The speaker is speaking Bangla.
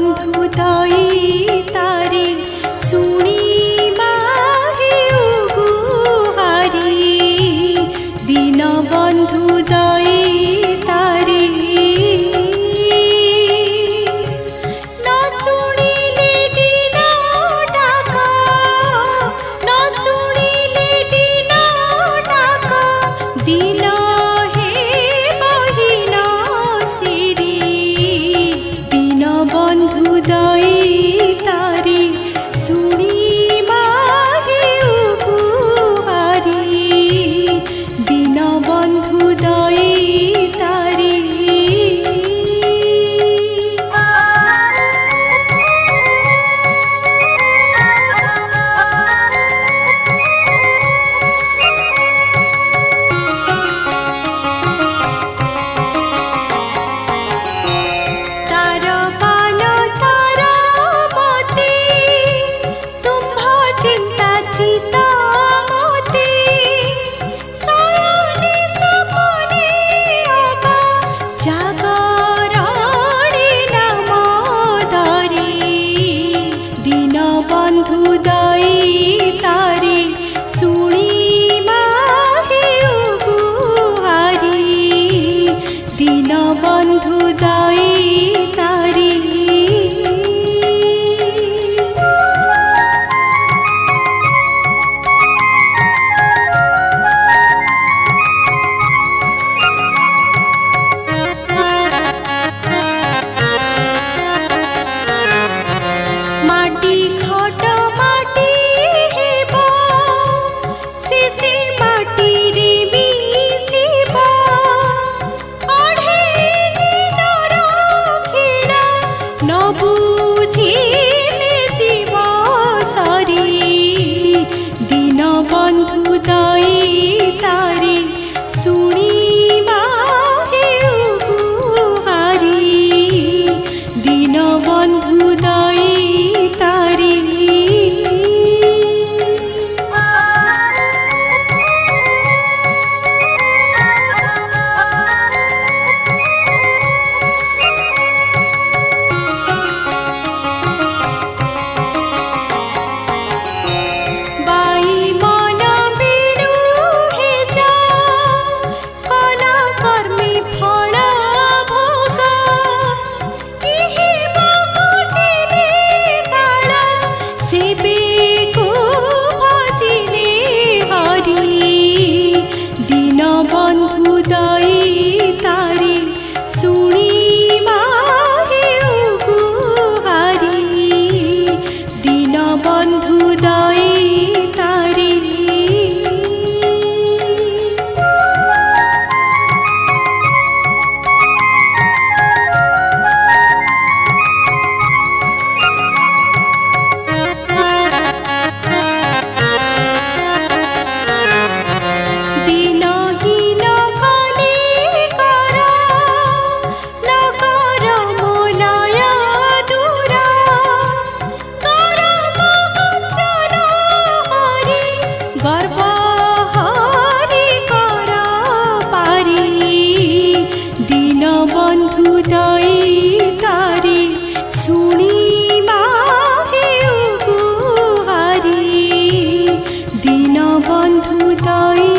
বন্ধু দই তারে শুনি মাহে গুহারি দিন বন্ধু দই তারে ন শুনিলে দিন ডাকা ন শুনিলে দিন ডাকা দিন হে বহিন সিরি দিন বন্ধু দই তারে শুনি মাহে গুহারি দিন বন্ধু দই তারে বন্ধু দই তারে শুনি মাহে গুহারি দিন বন্ধু দই তারে মাটি খট মাটি হেব শেষে মাটিরে মিশিব অঢ়ে দিনর খেলা ন বুঝিলে জীব সরি দিন বন্ধু দই তারে শুনি মাহে গুহারি দিন বন্ধু দই তারে বাই মন বিড়ু হেজা কলা কর্মী ফল ভোগ ইহে বকুটিলে কাল সেবে কো ভজিলে হরি দিন বন্ধু দই তারে শুনি মাহে গুহারি দিন বন্ধু দই তারে দিনহীন খালি কর নগর মোলয় দূর করম গুঞ্জন হরি গর্ব হরি কর পারি দিন বন্ধু দই তারে শুনি মাহে গুহারি দিন বন্ধু দই